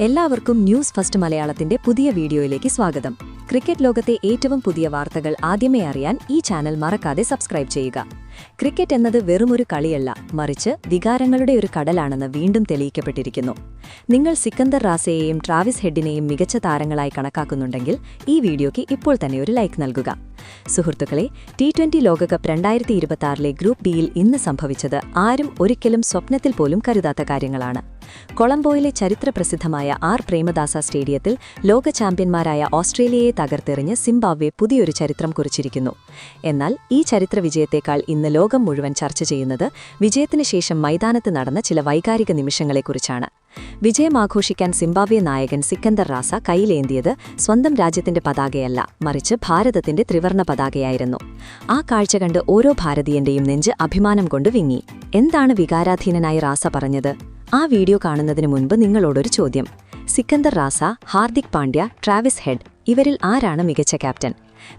എല്ലാവർക്കും news first മലയാളത്തിന്റെ പുതിയ വീഡിയോയിലേക്ക് സ്വാഗതം. ക്രിക്കറ്റ് ലോകത്തെ ഏറ്റവും പുതിയ വാർത്തകൾ ആദ്യമേ അറിയാൻ ഈ ചാനൽ മറക്കാതെ സബ്സ്ക്രൈബ് ചെയ്യുക. ക്രിക്കറ്റ് എന്നത് വെറുമൊരു കളിയല്ല, മറിച്ച് വികാരങ്ങളുടെ ഒരു കടലാണെന്ന് വീണ്ടും തെളിയിക്കപ്പെട്ടിരിക്കുന്നു. നിങ്ങൾ സിക്കന്ദർ റാസയെയും ട്രാവിസ് ഹെഡിനെയും മികച്ച താരങ്ങളായി കണക്കാക്കുന്നുണ്ടെങ്കിൽ ഈ വീഡിയോയ്ക്ക് ഇപ്പോൾ തന്നെ ഒരു ലൈക്ക് നൽകുക. സുഹൃത്തുക്കളെ, T20 ലോകകപ്പ് 2026 ഗ്രൂപ്പ് ബിയിൽ ഇന്ന് സംഭവിച്ചത് ആരും ഒരിക്കലും സ്വപ്നത്തിൽ പോലും കരുതാത്ത കാര്യങ്ങളാണ്. കൊളംബോയിലെ ചരിത്രപ്രസിദ്ധമായ ആർ പ്രേമദാസ സ്റ്റേഡിയത്തിൽ ലോക ചാമ്പ്യന്മാരായ ഓസ്ട്രേലിയയെ തകർത്തെറിഞ്ഞ് സിംബാബ്വെ പുതിയൊരു ചരിത്രം കുറിച്ചിരിക്കുന്നു. എന്നാൽ ഈ ചരിത്ര വിജയത്തേക്കാൾ ഇന്ന് ലോകം മുഴുവൻ ചർച്ച ചെയ്യുന്നത് വിജയത്തിന് ശേഷം മൈതാനത്ത് നടന്ന ചില വൈകാരിക നിമിഷങ്ങളെക്കുറിച്ചാണ്. വിജയം ആഘോഷിക്കാൻ സിംബാബ്വെ നായകൻ സിക്കന്ദർ റാസ കൈയിലേന്തിയത് സ്വന്തം രാജ്യത്തിന്റെ പതാകയല്ല, മറിച്ച് ഭാരതത്തിന്റെ ത്രിവർണ പതാകയായിരുന്നു. ആ കാഴ്ച കണ്ട് ഓരോ ഭാരതീയന്റെയും നെഞ്ച് അഭിമാനം കൊണ്ട് വിങ്ങി. എന്താണ് വികാരാധീനനായി റാസ പറഞ്ഞത്? ആ വീഡിയോ കാണുന്നതിന് മുൻപ് നിങ്ങളോടൊരു ചോദ്യം. സിക്കന്ദർ റാസ, ഹാർദിക് പാണ്ഡ്യ, ട്രാവിസ് ഹെഡ്, ഇവരിൽ ആരാണ് മികച്ച ക്യാപ്റ്റൻ?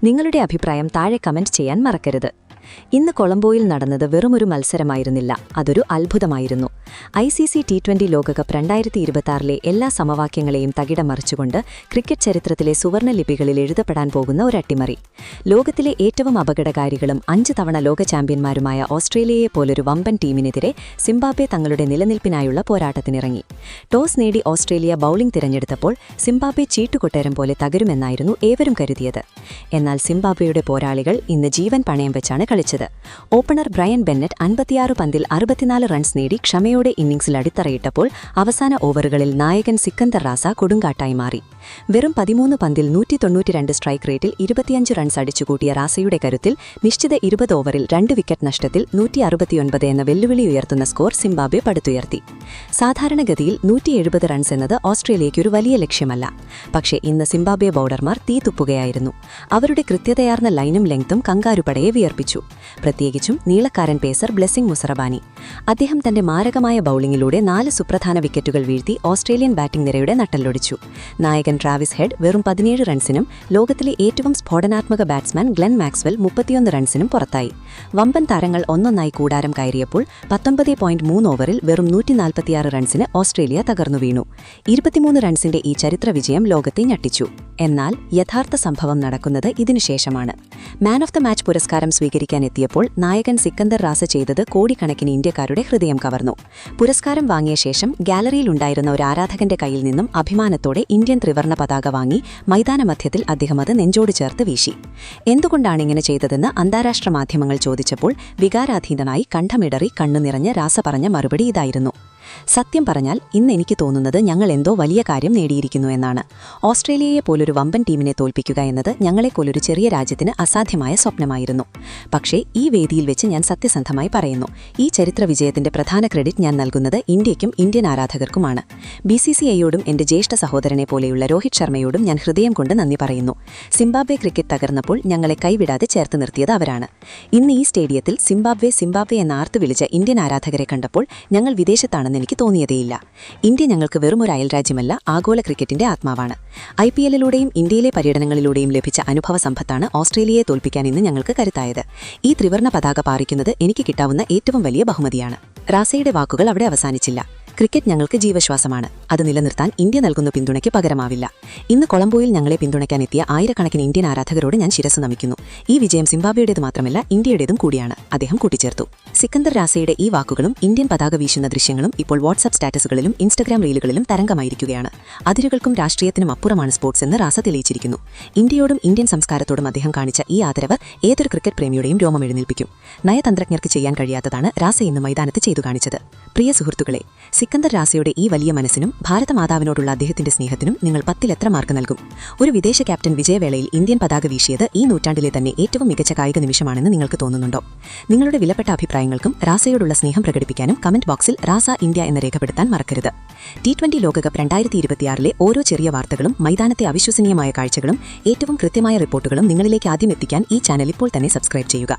നിങ്ങളുടെ അഭിപ്രായം താഴെ കമന്റ് ചെയ്യാൻ മറക്കരുത്. ഇന്ന് കൊളംബോയിൽ നടന്നത് വെറുമൊരു മത്സരമായിരുന്നില്ല, അതൊരു അത്ഭുതമായിരുന്നു. ICC T20 ലോകകപ്പ് 2026 എല്ലാ സമവാക്യങ്ങളെയും തകിടം മറിച്ചുകൊണ്ട് ക്രിക്കറ്റ് ചരിത്രത്തിലെ സുവർണ ലിപികളിൽ എഴുതപ്പെടാൻ പോകുന്ന ഒരു അട്ടിമറി. ലോകത്തിലെ ഏറ്റവും അപകടകാരികളും 5 തവണ ലോക ചാമ്പ്യന്മാരുമായ ഓസ്ട്രേലിയയെ പോലൊരു വമ്പൻ ടീമിനെതിരെ സിംബാബ്വെ തങ്ങളുടെ നിലനിൽപ്പിനായുള്ള പോരാട്ടത്തിനിറങ്ങി. ടോസ് നേടി ഓസ്ട്രേലിയ ബൌളിംഗ് തിരഞ്ഞെടുത്തപ്പോൾ സിംബാബ്വെ ചീട്ടുകൊട്ടേരം പോലെ തകരുമെന്നായിരുന്നു ഏവരും കരുതിയത്. എന്നാൽ സിംബാബ്വെയുടെ പോരാളികൾ ഇന്ന് ജീവൻ പണയം വെച്ചാണ് കളിച്ചത്. ഓപ്പണർ ബ്രയൻ ബെന്നറ്റ് 56 പന്തിൽ 64 റൺസ് നേടി ക്ഷമയോടെ ഇന്നിംഗ്സിൽ അടിത്തറയിട്ടപ്പോൾ അവസാന ഓവറുകളിൽ നായകൻ സിക്കന്ദർ റാസ കൊടുങ്കാട്ടായി മാറി. വെറും 13 പന്തിൽ 192 സ്ട്രൈക്ക് റേറ്റിൽ 25 റൺസ് അടിച്ചുകൂട്ടിയ റാസയുടെ കരുത്തിൽ നിശ്ചിത 20 ഓവറിൽ 2 വിക്കറ്റ് നഷ്ടത്തിൽ 169 എന്ന വെല്ലുവിളി ഉയർത്തുന്ന സ്കോർ സിംബാബ്വെ പടുത്തുയർത്തി. സാധാരണഗതിയിൽ 170 റൺസ് എന്നത് ഓസ്ട്രേലിയയ്ക്കൊരു വലിയ ലക്ഷ്യമല്ല. പക്ഷേ ഇന്ന് സിംബാബ്വെ ബൌളർമാർ തീതുപ്പുകയായിരുന്നു. അവരുടെ കൃത്യതയാർന്ന ലൈനും ലെങ്തും കങ്കാരുപടയെ വിയർപ്പിച്ചു. പ്രത്യേകിച്ചും നീളക്കാരൻ പേസർ ബ്ലെസ്സിംഗ് മുസറബാനി. അദ്ദേഹം തന്റെ മാരകമായ ബൌളിംഗിലൂടെ 4 സുപ്രധാന വിക്കറ്റുകൾ വീഴ്ത്തി ഓസ്ട്രേലിയൻ ബാറ്റിംഗ് നിരയുടെ നട്ടെല്ലൊടിച്ചു. നായകൻ ട്രാവിസ് ഹെഡ് വെറും 17 റൺസിനും ലോകത്തിലെ ഏറ്റവും സ്ഫോടനാത്മക ബാറ്റ്സ്മാൻ ഗ്ലെൻ മാക്സ്വെൽ 31 റൺസിനും പുറത്തായി. വമ്പൻ താരങ്ങൾ ഒന്നൊന്നായി കൂടാരം കയറിയപ്പോൾ 19.3 ഓവറിൽ വെറും 146 റൺസിന് ഓസ്ട്രേലിയ തകർന്നു വീണു. 23 റൺസിന്റെ ഈ ചരിത്ര വിജയം ലോകത്തെ ഞെട്ടിച്ചു. എന്നാൽ യഥാർത്ഥ സംഭവം നടക്കുന്നത് ഇതിനുശേഷമാണ്. മാൻ ഓഫ് ദ മാച്ച് പുരസ്കാരം സ്വീകരിക്കാനെത്തിയപ്പോൾ നായകൻ സിക്കന്ദർ റാസ ചെയ്തത് കോടിക്കണക്കിന് ഇന്ത്യക്കാരുടെ ഹൃദയം കവർന്നു. പുരസ്കാരം വാങ്ങിയ ശേഷം ഗാലറിയിലുണ്ടായിരുന്ന ഒരു ആരാധകന്റെ കയ്യിൽ നിന്നും അഭിമാനത്തോടെ ഇന്ത്യൻ ത്രിവർണ പതാക വാങ്ങി മൈതാനമധ്യത്തിൽ അദ്ദേഹം അത് നെഞ്ചോട് ചേർത്ത് വീശി. എന്തുകൊണ്ടാണ് ഇങ്ങനെ ചെയ്തതെന്ന് അന്താരാഷ്ട്ര മാധ്യമങ്ങൾ ചോദിച്ചപ്പോൾ വികാരാധീനനായി കണ്ഠമിടറി കണ്ണുനിറഞ്ഞ് റാസ പറഞ്ഞ മറുപടി ഇതായിരുന്നു: സത്യം പറഞ്ഞാൽ ഇന്ന് എനിക്ക് തോന്നുന്നത് ഞങ്ങൾ എന്തോ വലിയ കാര്യം നേടിയിരിക്കുന്നു എന്നാണ്. ഓസ്ട്രേലിയയെ പോലൊരു വമ്പൻ ടീമിനെ തോൽപ്പിക്കുക എന്നത് ഞങ്ങളെപ്പോലൊരു ചെറിയ രാജ്യത്തിന് അസാധ്യമായ സ്വപ്നമായിരുന്നു. പക്ഷേ ഈ വേദിയിൽ വെച്ച് ഞാൻ സത്യസന്ധമായി പറയുന്നു, ഈ ചരിത്ര വിജയത്തിന്റെ പ്രധാന ക്രെഡിറ്റ് ഞാൻ നൽകുന്നത് ഇന്ത്യയ്ക്കും ഇന്ത്യൻ ആരാധകർക്കുമാണ്. BCCIയോടും എന്റെ ജ്യേഷ്ഠ സഹോദരനെ പോലെയുള്ള രോഹിത് ശർമ്മയോടും ഞാൻ ഹൃദയം കൊണ്ട് നന്ദി പറയുന്നു. സിംബാബ്വെ ക്രിക്കറ്റ് തകർന്നപ്പോൾ ഞങ്ങളെ കൈവിടാതെ ചേർത്ത് നിർത്തിയത് അവരാണ്. ഇന്ന് ഈ സ്റ്റേഡിയത്തിൽ സിംബാബ്വെ സിംബാബ്വെ എന്ന് ആർത്തു വിളിച്ച ഇന്ത്യൻ ആരാധകരെ കണ്ടപ്പോൾ ഞങ്ങൾ വിദേശത്താണെന്ന് എനിക്ക് തോന്നിയതേയില്ല. ഇന്ത്യ ഞങ്ങൾക്ക് വെറുമൊരു അയൽരാജ്യമല്ല, ആഗോള ക്രിക്കറ്റിന്റെ ആത്മാവാണ്. IPLലൂടെയും ഇന്ത്യയിലെ പര്യടനങ്ങളിലൂടെയും ലഭിച്ച അനുഭവ സമ്പത്താണ് ഓസ്ട്രേലിയയെ തോൽപ്പിക്കാൻ ഇന്ന് ഞങ്ങൾക്ക് കരുത്തായത്. ഈ ത്രിവർണ പതാക പാറിക്കുന്നത് എനിക്ക് കിട്ടാവുന്ന ഏറ്റവും വലിയ ബഹുമതിയാണ്. റാസയുടെ വാക്കുകൾ അവിടെ അവസാനിച്ചില്ല. ക്രിക്കറ്റ് ഞങ്ങൾക്ക് ജീവശ്വാസമാണ്. അത് നിലനിർത്താൻ ഇന്ത്യ നൽകുന്ന പിന്തുണയ്ക്ക് പകരമാവില്ല. ഇന്ന് കൊളംബോയിൽ ഞങ്ങളെ പിന്തുണയ്ക്കാനെത്തിയ ആയിരക്കണക്കിന് ഇന്ത്യൻ ആരാധകരോട് ഞാൻ ശിരസ് നമിക്കുന്നു. ഈ വിജയം സിംബാബ്വെയുടേത് മാത്രമല്ല, ഇന്ത്യയുടേതും കൂടിയാണ്, അദ്ദേഹം കൂട്ടിച്ചേർത്തു. സിക്കന്ദർ റാസയുടെ ഈ വാക്കുകളും ഇന്ത്യൻ പതാക വീശുന്ന ദൃശ്യങ്ങളും ഇപ്പോൾ വാട്സ്ആപ്പ് സ്റ്റാറ്റസുകളിലും ഇൻസ്റ്റഗ്രാം റീലുകളിലും തരംഗമായിരിക്കുകയാണ്. അതിരുകൾക്കും രാഷ്ട്രീയത്തിനും അപ്പുറമാണ് സ്പോർട്സ് എന്ന് റാസ തെളിയിച്ചിരിക്കുന്നു. ഇന്ത്യയോടും ഇന്ത്യൻ സംസ്കാരത്തോടും അദ്ദേഹം കാണിച്ച ഈ ആദരവ് ഏതൊരു ക്രിക്കറ്റ് പ്രേമിയുടെയും രോമം എഴുന്നേൽപ്പിക്കും. നയതന്ത്രജ്ഞർക്ക് ചെയ്യാൻ കഴിയാത്തതാണ് റാസ ഇന്ന് മൈതാനത്ത് ചെയ്തു കാണിച്ചത്. പ്രിയ സുഹൃത്തുക്കളെ, സിക്കന്ദർ റാസയുടെ ഈ വലിയ മനസ്സിനും ഭാരതമാതാവിനോടുള്ള അദ്ദേഹത്തിന്റെ സ്നേഹത്തിനും നിങ്ങൾ 10-ൽ എത്ര മാർക്ക് നൽകും? ഒരു വിദേശ ക്യാപ്റ്റൻ വിജയവേളയിൽ ഇന്ത്യൻ പതാക വീശിയത് ഈ നൂറ്റാണ്ടിലെ തന്നെ ഏറ്റവും മികച്ച കായിക നിമിഷമാണെന്ന് നിങ്ങൾക്ക് തോന്നുന്നുണ്ടോ? നിങ്ങളുടെ വിലപ്പെട്ട അഭിപ്രായങ്ങൾക്കും റാസയോടുള്ള സ്നേഹം പ്രകടിപ്പിക്കാനും കമന്റ് ബോക്സിൽ റാസ ഇന്ത്യ എന്ന് രേഖപ്പെടുത്താൻ മറക്കരുത്. T20 ലോകകപ്പ് 2026 ഓരോ ചെറിയ വാർത്തകളും മൈതാനത്തെ അവിശ്വസനീയമായ കാഴ്ചകളും ഏറ്റവും കൃത്യമായ റിപ്പോർട്ടുകളും നിങ്ങളിലേക്ക് ആദ്യം എത്തിക്കാൻ ഈ ചാനൽ ഇപ്പോൾ തന്നെ സബ്സ്ക്രൈബ് ചെയ്യുക.